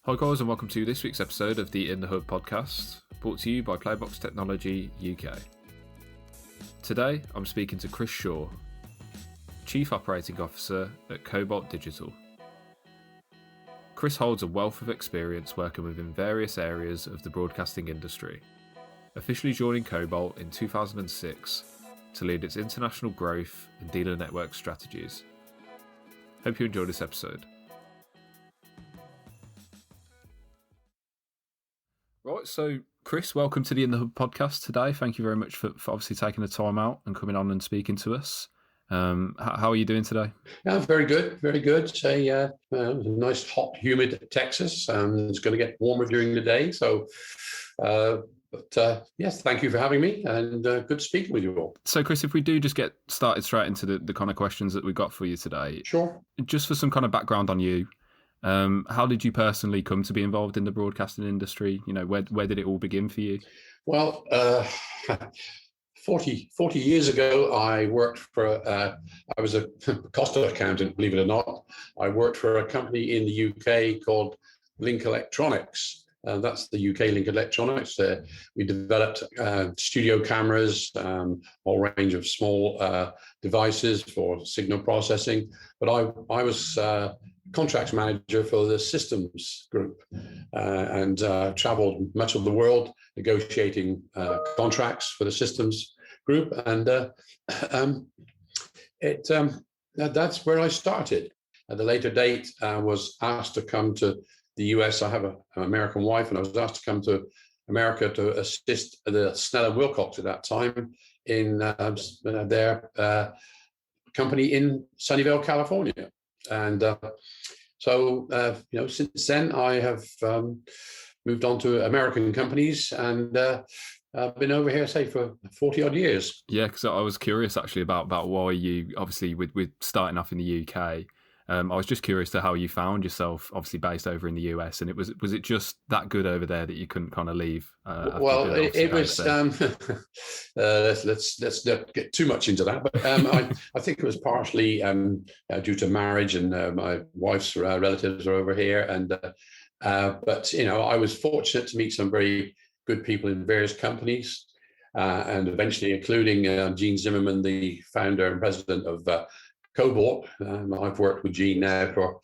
Hi guys, and welcome to this week's episode of the In the Hub podcast, brought to you by Playbox Technology UK. Today, I'm speaking to Chris Shaw, Chief Operating Officer at Cobalt Digital. Chris holds a wealth of experience working within various areas of the broadcasting industry, officially joining Cobalt in 2006 to lead its international growth and dealer network strategies. Hope you enjoy this episode. Right, so Chris, welcome to the In the Hub podcast today. Thank you very much for obviously taking the time out and coming on and speaking to us. How are you doing today? Yeah, very good, very good. It's a nice, hot, humid Texas. It's going to get warmer during the day. So, yes, thank you for having me, and good speaking with you all. So, Chris, if we do just get started straight into the kind of questions that we've got for you today. Sure. Just for some kind of background on you, how did you personally come to be involved in the broadcasting industry? You know, where did it all begin for you? Well, 40 years ago, I worked for, I was a cost accountant, believe it or not. I worked for a company in the UK called Link Electronics. That's the UK Link Electronics. We developed studio cameras, all range of small devices for signal processing. But I was contracts manager for the systems group and traveled much of the world negotiating contracts for the systems group, and that's where I started. At a later date, I was asked to come to the US. I have an American wife, and I was asked to come to America to assist the Snell and Wilcox at that time in their company in Sunnyvale, California. And since then I have moved on to American companies, and I've been over here, say, for 40 odd years. Yeah, because I was curious actually about why you, obviously with starting off in the UK, I was just curious to how you found yourself, obviously based over in the US, and was it just that good over there that you couldn't kind of leave? Well, it was. Let's not get too much into that, but I think it was partially due to marriage, and my wife's relatives are over here, and but I was fortunate to meet some very good people in various companies, and eventually including Gene Zimmerman, the founder and president of Cobalt. I've worked with Gene now for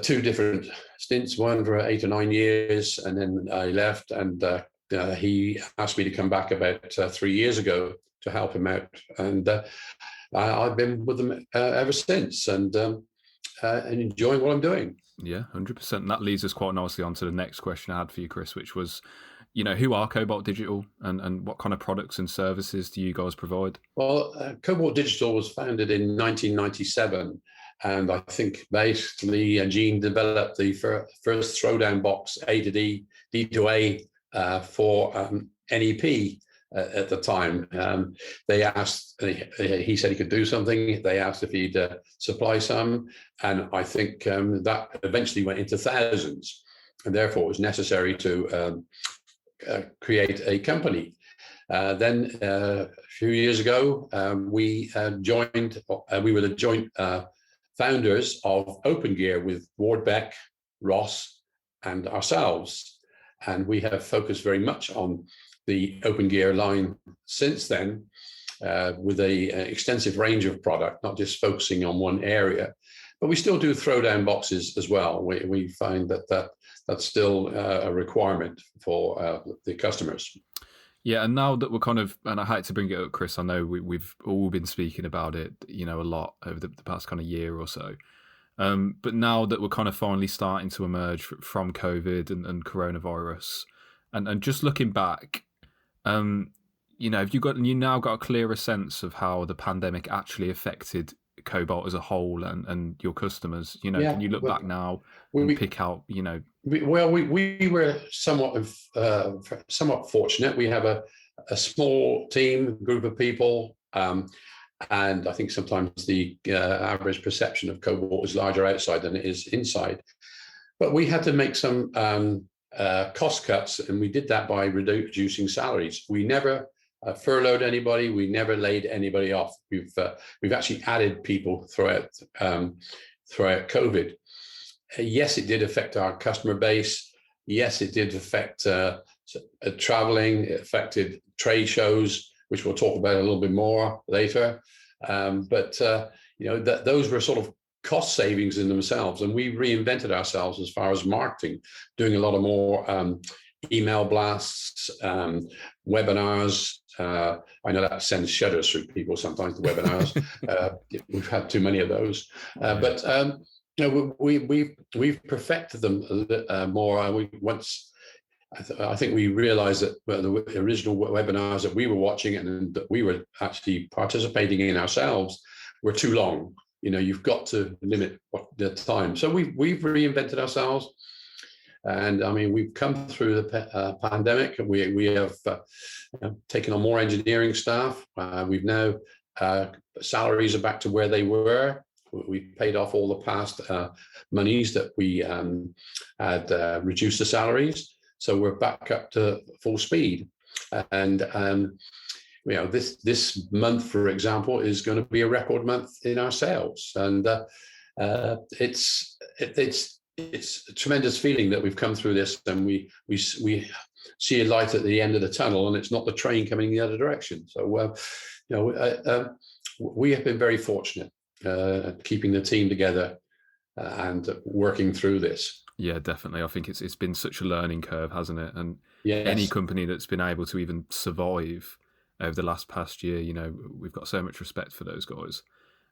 two different stints, one for 8 or 9 years, and then I left, and he asked me to come back about 3 years ago to help him out, and I've been with them ever since, and enjoying what I'm doing. Yeah, 100%. That leads us quite nicely on to the next question I had for you, Chris, which was, who are Cobalt Digital, and what kind of products and services do you guys provide? Well, Cobalt Digital was founded in 1997, and I think basically Gene developed the first throwdown box A to D, D to A for NEP at the time. They asked, he said he could do something. They asked if he'd supply some, and I think that eventually went into thousands, and therefore it was necessary to create a company. Then a few years ago, we joined. We were the joint founders of openGear with Ward Beck, Ross, and ourselves, and we have focused very much on the openGear line since then, with a extensive range of product, not just focusing on one area. But we still do throwdown boxes as well. We find that's still a requirement for the customers. Yeah, and now that we're kind of, and I hate to bring it up, Chris, I know we've all been speaking about it, a lot over the past kind of year or so. But now that we're kind of finally starting to emerge from COVID and coronavirus, and just looking back, have you now got a clearer sense of how the pandemic actually affected Cobalt as a whole and your customers? Can you look back now and pick out, We were somewhat fortunate. We have a small group of people, and I think sometimes the average perception of Cobalt is larger outside than it is inside. But we had to make some cost cuts, and we did that by reducing salaries. We never furloughed anybody. We never laid anybody off. We've actually added people throughout COVID. yes, it did affect our customer base. Yes, it did affect traveling. It affected trade shows, which we'll talk about a little bit more later. But those were sort of cost savings in themselves, and we reinvented ourselves as far as marketing, doing a lot of more email blasts, webinars. I know that sends shudders through people sometimes, the webinars. We've had too many of those. But we've perfected them a little more. I think we realized that the original webinars that we were watching and that we were actually participating in ourselves were too long. You've got to limit the time. So we've reinvented ourselves. And I mean, we've come through the pandemic. We have taken on more engineering staff. We've now, salaries are back to where they were. We've paid off all the past monies that we had reduced the salaries. So we're back up to full speed. And this month, for example, is going to be a record month in our sales. And it's a tremendous feeling that we've come through this, and we see a light at the end of the tunnel, and it's not the train coming the other direction. So we have been very fortunate keeping the team together and working through this. Yeah, definitely. I think it's been such a learning curve, hasn't it? And yes. Any company that's been able to even survive over the past year, we've got so much respect for those guys.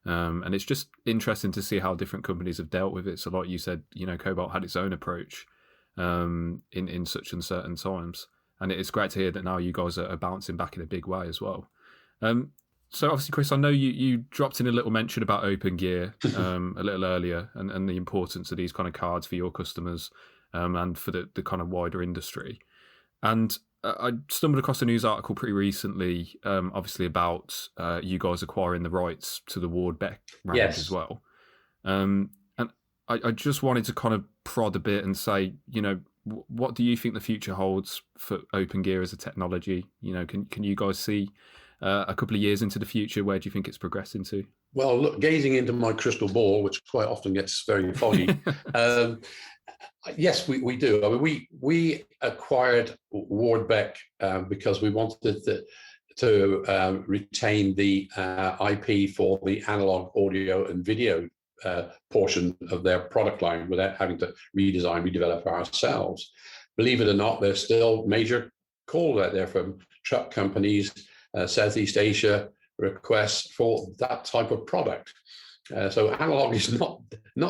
And it's just interesting to see how different companies have dealt with it. So like you said, Cobalt had its own approach in such uncertain times. And it's great to hear that now you guys are bouncing back in a big way as well. So obviously, Chris, I know you dropped in a little mention about openGear a little earlier and the importance of these kind of cards for your customers and for the kind of wider industry. And I stumbled across a news article pretty recently, obviously about you guys acquiring the rights to the Ward Beck range as well. And I just wanted to kind of prod a bit and say, what do you think the future holds for openGear as a technology? Can you guys see a couple of years into the future? Where do you think it's progressing to? Well, look, gazing into my crystal ball, which quite often gets very foggy, yes, we do. I mean, we acquired Ward Beck because we wanted to retain the IP for the analog audio and video portion of their product line without having to redevelop ourselves. Believe it or not, there's still major calls out there from truck companies, Southeast Asia, requests for that type of product. So analog is not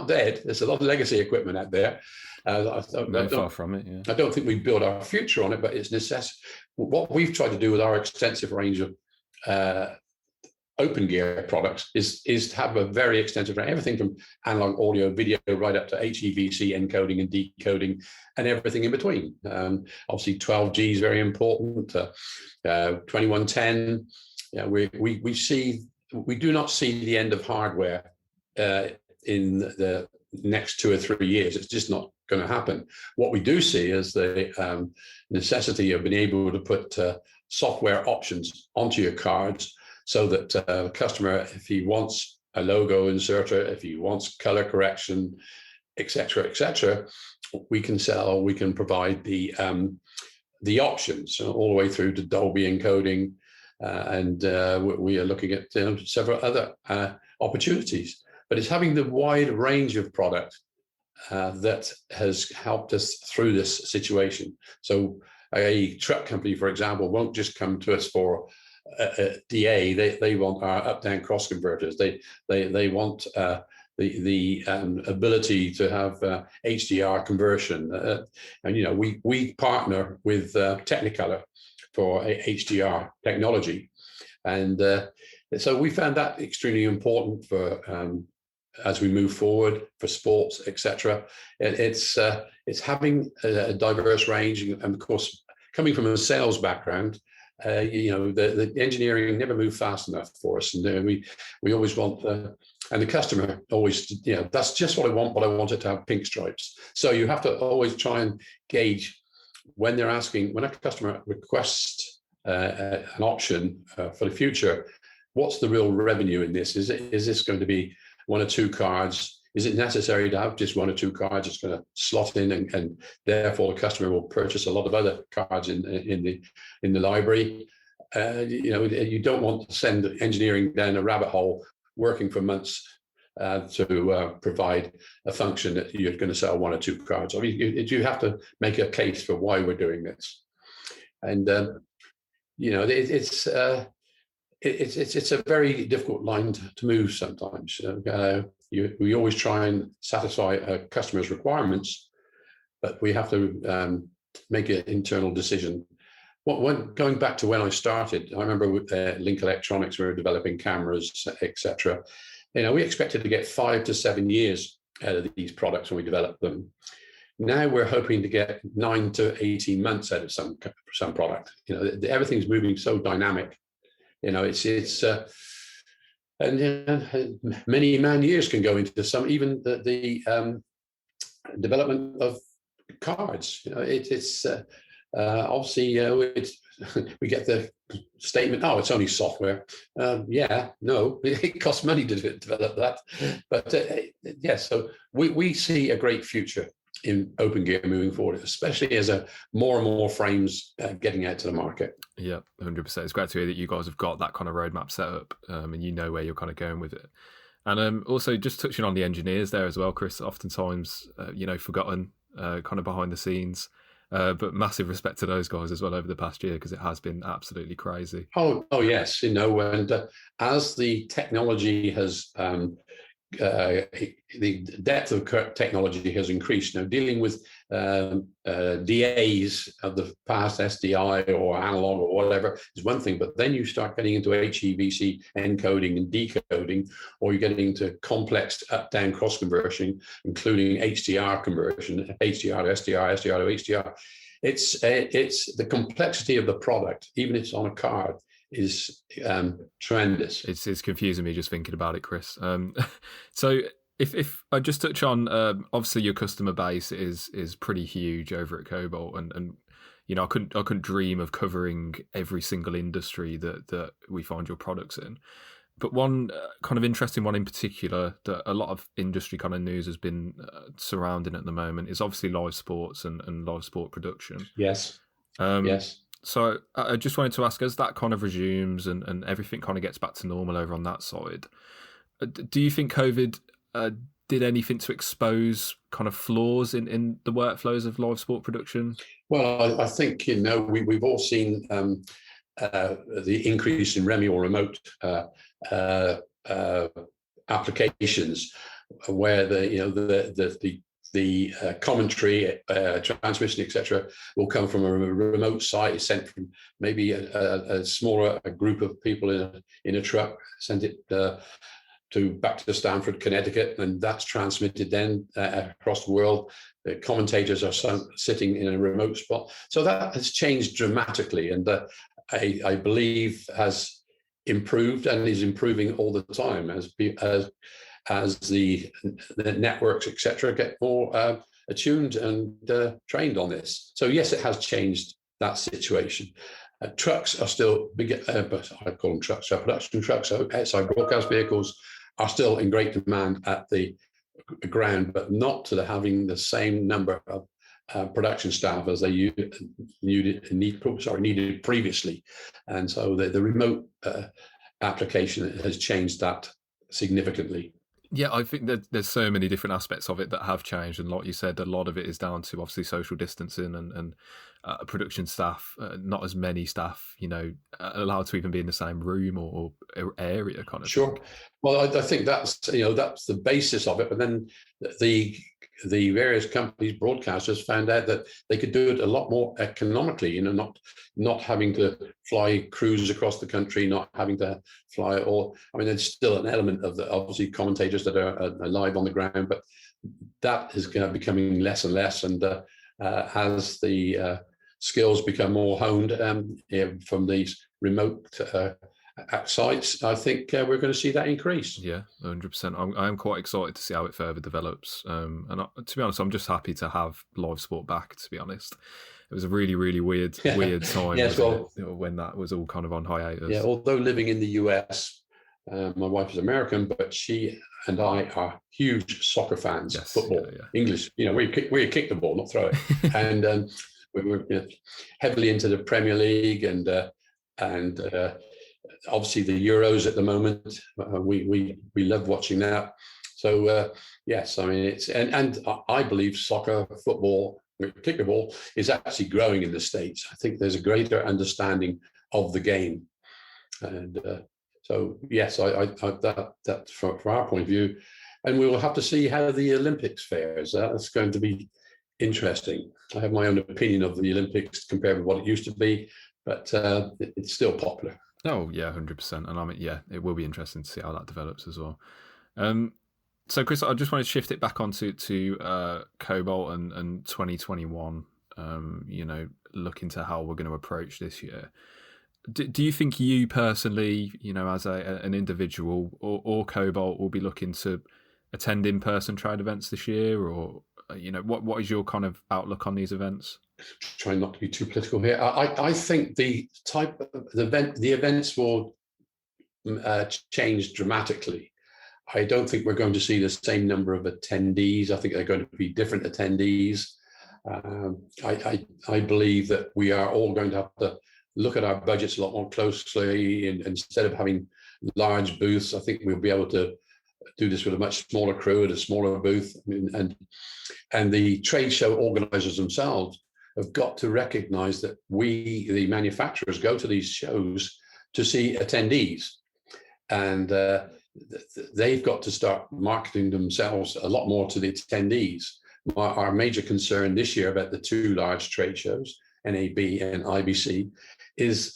dead. There's a lot of legacy equipment out there. Far from it. Yeah. I don't think we build our future on it, but it's necessary. What we've tried to do with our extensive range of openGear products is to have a very extensive range, everything from analog audio, video, right up to HEVC encoding and decoding, and everything in between. Obviously, 12G is very important. 2110. Yeah, we do not see the end of hardware in the next 2 or 3 years. It's just not going to happen. What we do see is the necessity of being able to put software options onto your cards so that the customer, if he wants a logo inserter, if he wants color correction, etc., we can provide the options all the way through to Dolby encoding. And we are looking at several other opportunities. But it's having the wide range of product that has helped us through this situation. So a truck company, for example, won't just come to us for a DA. They want our up-down cross converters. They want the ability to have HDR conversion. And we partner with Technicolor for HDR technology, and so we found that extremely important for as we move forward for sports, etc. It's having a diverse range, and of course, coming from a sales background, the engineering never moved fast enough for us, and we always want and the customer always, that's just what I want, but I want it to have pink stripes. So you have to always try and gauge when a customer requests an option for the future, what's the real revenue in this? Is this going to be 1 or 2 cards? is it necessary to have just one or two cards that's going to slot in, and therefore the customer will purchase a lot of other cards in the library? You don't want to send engineering down a rabbit hole working for months to provide a function that you're going to sell one or two cards. I mean, you have to make a case for why we're doing this, and it's a very difficult line to move sometimes. We always try and satisfy a customer's requirements, but we have to make an internal decision. Going back to when I started, I remember with Link Electronics, we were developing cameras, etc. We expected to get 5 to 7 years out of these products when we developed them. Now we're hoping to get 9 to 18 months out of some product. Everything's moving so dynamic. And many man years can go into some, even the development of cards. Obviously we get the statement, oh, it's only software. No, it costs money to develop that. But so we see a great future in openGear moving forward, especially as more and more frames getting out to the market. Yeah, 100%. It's great to hear that you guys have got that kind of roadmap set up, and you know where you're kind of going with it. And also just touching on the engineers there as well, Chris, oftentimes, forgotten kind of behind the scenes. But massive respect to those guys as well over the past year, because it has been absolutely crazy. Oh yes, and as the technology has, the depth of technology has increased. Now, dealing with DAs of the past, SDI or analog or whatever, is one thing, but then you start getting into HEVC encoding and decoding, or you're getting into complex up-down cross conversion, including HDR conversion, HDR to SDR, SDR to HDR. It's the complexity of the product, even if it's on a card, is tremendous. It's confusing me just thinking about it, Chris. So if I just touch on, obviously your customer base is pretty huge over at Cobalt, and I couldn't dream of covering every single industry that we find your products in. But one kind of interesting one in particular that a lot of industry kind of news has been surrounding at the moment is obviously live sports and live sport production. Yes. Yes. So I just wanted to ask, as that kind of resumes and everything kind of gets back to normal over on that side, do you think COVID did anything to expose kind of flaws in the workflows of live sport production? Well, I think, we've all seen the increase in REMI or remote applications, where the commentary, transmission, etc., will come from a remote site, sent from maybe a smaller group of people in a truck, send it back to Stamford, Connecticut, and that's transmitted then across the world. The commentators are sitting in a remote spot. So that has changed dramatically, and I believe has improved and is improving all the time as the networks, etc., get more attuned and trained on this. So yes, it has changed that situation. Trucks are still big, but I call them trucks. So production trucks, so outside broadcast vehicles, are still in great demand at the ground, but not to having the same number of production staff as they needed previously. And so the remote application has changed that significantly. Yeah, I think that there's so many different aspects of it that have changed, and like you said, a lot of it is down to obviously social distancing and production staff, not as many staff, allowed to even be in the same room or area kind of. Sure. Thing. Well, I think that's the basis of it, but then the various companies, broadcasters, found out that they could do it a lot more economically, not having to fly crews across the country, not having to fly there's still an element of the obviously commentators that are live on the ground, but that is becoming less and less. And as the skills become more honed from these remote sites, I think we're going to see that increase. Yeah, 100%. I'm quite excited to see how it further develops. To be honest, I'm just happy to have live sport back, to be honest. It was a really, really weird time yes, when that was all kind of on hiatus. Yeah, although living in the US, My wife is American, but she and I are huge soccer fans. Yes, Football, yeah, English. We kick the ball, not throw it. And we were heavily into the Premier League and obviously the Euros at the moment. We love watching that. So yes, I mean it's and I believe soccer, football, kickball is actually growing in the States. I think there's a greater understanding of the game, and so yes, that from our point of view, and we will have to see how the Olympics fares. That's going to be interesting. I have my own opinion of the Olympics compared with what it used to be, but it's still popular. oh yeah, 100%. And I mean, yeah, it will be interesting to see how that develops as well. Um, so Chris, I just want to shift it back onto Cobalt and 2021. Look into how we're going to approach this year. Do you think you personally, as an individual or Cobalt, will be looking to attend in-person trade events this year, or what is your kind of outlook on these events? Trying not to be too political here. I think the type of the events will change dramatically. I don't think we're going to see the same number of attendees. I think they're going to be different attendees. I believe that we are all going to have to look at our budgets a lot more closely. And instead of having large booths, I think we'll be able to do this with a much smaller crew at a smaller booth. And the trade show organizers themselves have got to recognize that we, the manufacturers, go to these shows to see attendees. And they've got to start marketing themselves a lot more to the attendees. Our major concern this year about the two large trade shows, NAB and IBC, is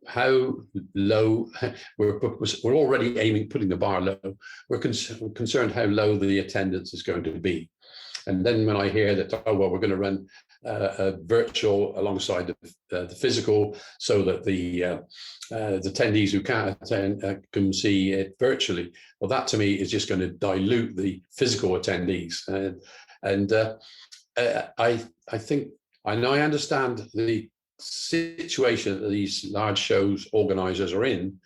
how low we're already aiming, putting the bar low. We're concerned how low the attendance is going to be. And then when I hear that, we're going to run a virtual alongside the physical, so that the attendees who can't attend can see it virtually. Well, that to me is just going to dilute the physical attendees. I think I understand the situation that these large shows organizers are in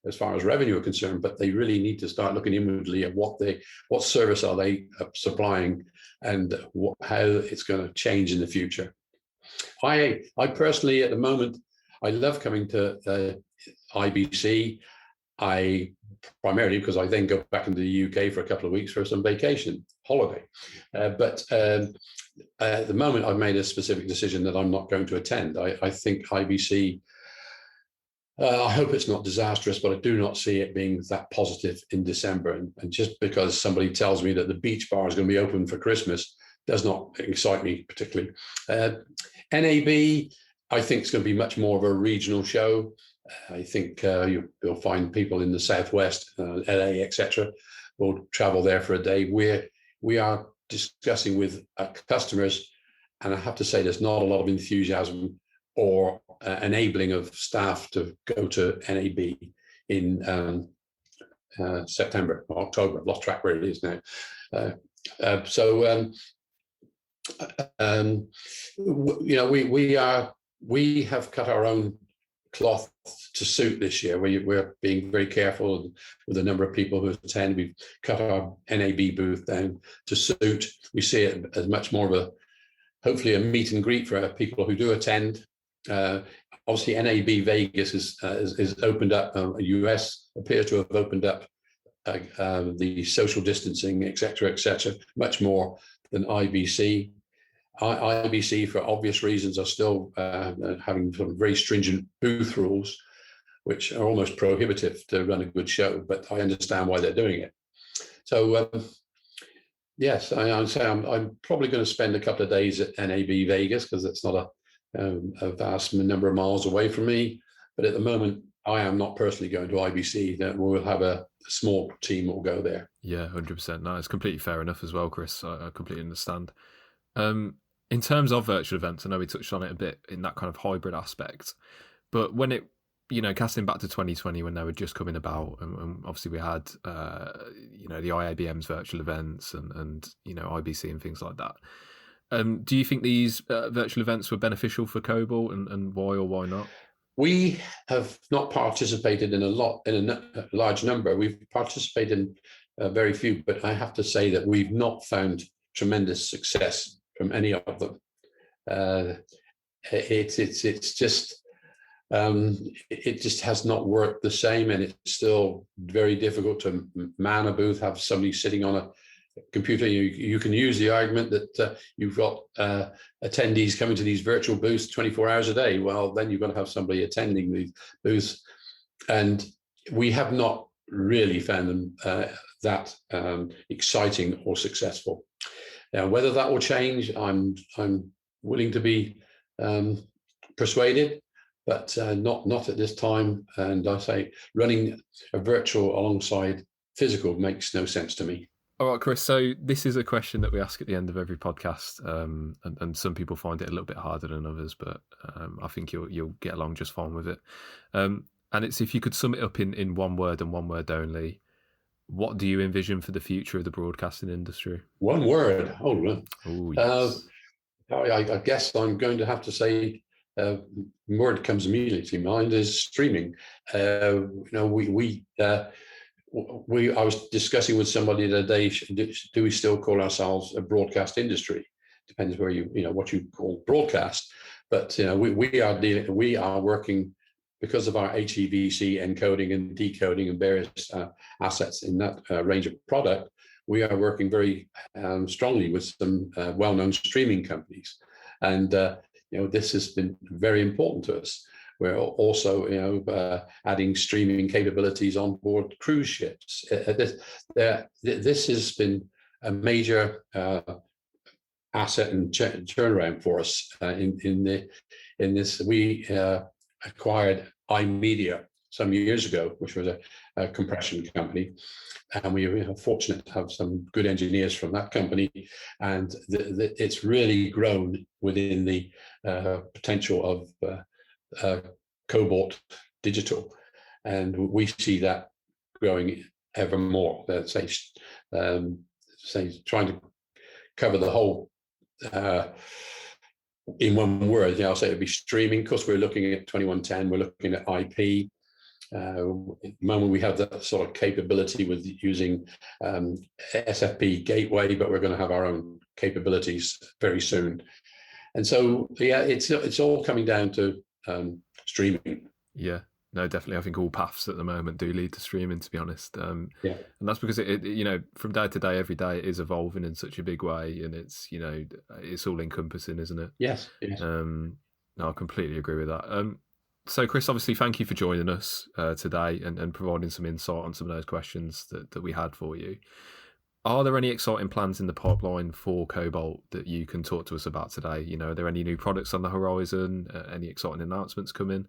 as far as revenue are concerned, but they really need to start looking inwardly at what service are they supplying and how it's going to change in the future. I personally, at the moment, I love coming to IBC. Primarily because I then go back into the UK for a couple of weeks for some vacation holiday. But at the moment, I've made a specific decision that I'm not going to attend. I think IBC, I hope it's not disastrous, but I do not see it being that positive in December. And just because somebody tells me that the beach bar is going to be open for Christmas does not excite me particularly. NAB, I think it's going to be much more of a regional show. I think you'll find people in the Southwest, LA, etc., will travel there for a day. We are discussing with customers, and I have to say there's not a lot of enthusiasm or enabling of staff to go to NAB in September or October. I've lost track where it is now. We have cut our own cloth to suit this year. We're being very careful with the number of people who attend. We've cut our NAB booth down to suit. We see it as much more of hopefully a meet and greet for people who do attend. Obviously, NAB Vegas is opened up. US appears to have opened up the social distancing, etc., much more than IBC. IBC, for obvious reasons, are still having sort of very stringent booth rules, which are almost prohibitive to run a good show. But I understand why they're doing it. So yes, I'm probably going to spend a couple of days at NAB Vegas because it's not a vast number of miles away from me. But at the moment, I am not personally going to IBC. That we'll have a small team that will go there. Yeah, 100%. No, it's completely fair enough as well, Chris. I completely understand. In terms of virtual events, I know we touched on it a bit in that kind of hybrid aspect, but when it, casting back to 2020 when they were just coming about, and obviously we had, the IABM's virtual events and IBC and things like that. Do you think these virtual events were beneficial for Cobalt, and why or why not? We have not participated in a large number. We've participated in very few, but I have to say that we've not found tremendous success from any of them. It's just it just has not worked the same, and it's still very difficult to man a booth, have somebody sitting on a computer. You can use the argument that you've got attendees coming to these virtual booths 24 hours a day. Well, then you've got to have somebody attending these booths, and we have not really found them that exciting or successful. Now, whether that will change, I'm willing to be persuaded, but not at this time. And I say running a virtual alongside physical makes no sense to me. All right, Chris. So this is a question that we ask at the end of every podcast, and some people find it a little bit harder than others, but I think you'll get along just fine with it. And it's, if you could sum it up in one word and one word only, what do you envision for the future of the broadcasting industry? One word. Yes. I guess I'm going to have to say, word comes immediately to mind is streaming. I was discussing with somebody the other day, do we still call ourselves a broadcast industry? Depends where what you call broadcast. But we are working, because of our HEVC encoding and decoding and various assets in that range of product. We are working very strongly with some well-known streaming companies, and this has been very important to us. We're also, adding streaming capabilities on board cruise ships. This has been a major asset and turnaround for us. In this, we acquired iMedia some years ago, which was a compression company, and we are fortunate to have some good engineers from that company, and it's really grown within the potential of Cobalt digital, and we see that growing ever more. Let's say trying to cover the whole in one word. I'll say it'd be streaming, because we're looking at 2110, we're looking at IP. At the moment, we have that sort of capability with using SFP gateway, but we're going to have our own capabilities very soon. And so, it's all coming down to streaming. Yeah, no, definitely. I think all paths at the moment do lead to streaming, to be honest. And that's because it from day to day, every day, it is evolving in such a big way, and it's it's all encompassing, isn't it? Yes. No, I completely agree with that. So, Chris, obviously, thank you for joining us today and providing some insight on some of those questions that we had for you. Are there any exciting plans in the pipeline for Cobalt that you can talk to us about today? Are there any new products on the horizon? Any exciting announcements coming?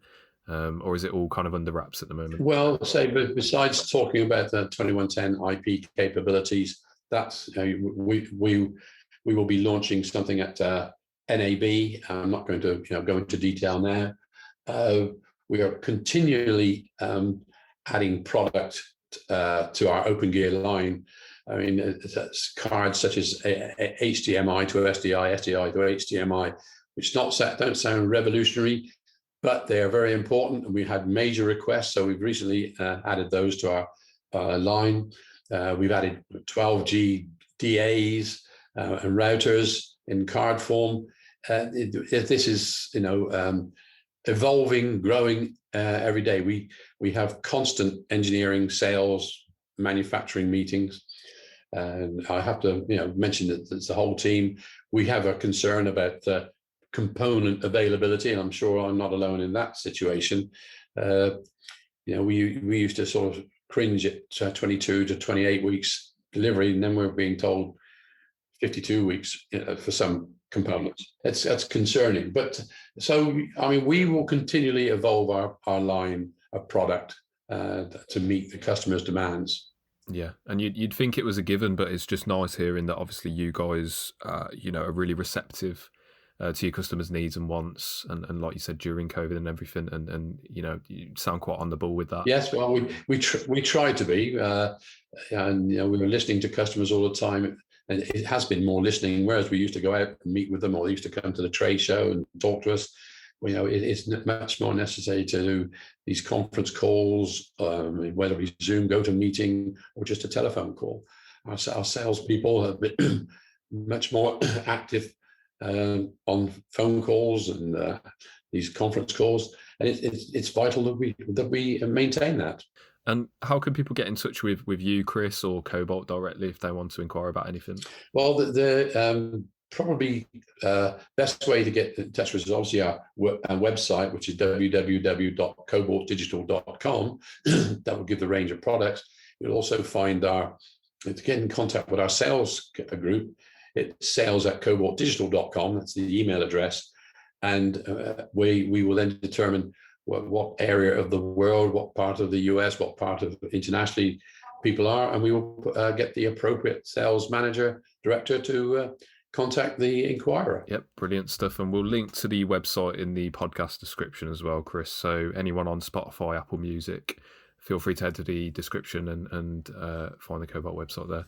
Or is it all kind of under wraps at the moment? Well, besides talking about the 2110 IP capabilities, that's we will be launching something at NAB. I'm not going to go into detail now. We are continually adding product to our openGear line. I mean, it's cards such as HDMI to SDI, SDI to HDMI, which don't sound revolutionary, but they are very important, and we had major requests. So we've recently added those to our line. We've added 12G DAs and routers in card form. This is evolving, growing every day. We have constant engineering, sales, manufacturing meetings. And I have to mention that it's the whole team. We have a concern about component availability, and I'm sure I'm not alone in that situation. We used to sort of cringe at 22 to 28 weeks delivery, and then we're being told 52 weeks for some components. That's concerning. But so, I mean, we will continually evolve our line of product to meet the customer's demands. Yeah, and you'd think it was a given, but it's just nice hearing that obviously you guys, are really receptive to your customers' needs and wants, and like you said, during COVID and everything, and you sound quite on the ball with that. Yes, well, we try to be, and we were listening to customers all the time, and it has been more listening. Whereas we used to go out and meet with them, or they used to come to the trade show and talk to us. it's much more necessary to do these conference calls, whether it's Zoom, GoToMeeting, or just a telephone call. Our salespeople have been much more active on phone calls and these conference calls, and it's vital that we maintain that. And how can people get in touch with you, Chris, or Cobalt directly if they want to inquire about anything? Well, the probably best way to get in touch with us is obviously our website, which is www.cobaltdigital.com. That will give the range of products. You'll also find to get in contact with our sales group. It's sales@cobaltdigital.com. That's the email address. And we will then determine what area of the world, what part of the US, what part of internationally people are, and we will get the appropriate sales manager, director to contact the inquirer. Yep, brilliant stuff. And we'll link to the website in the podcast description as well, Chris. So anyone on Spotify, Apple Music, feel free to head to the description and find the Cobalt website there.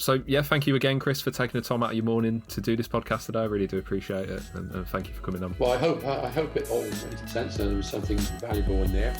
So yeah, thank you again, Chris, for taking the time out of your morning to do this podcast today. I really do appreciate it, and thank you for coming on. Well, I hope it all made sense and there was something valuable in there.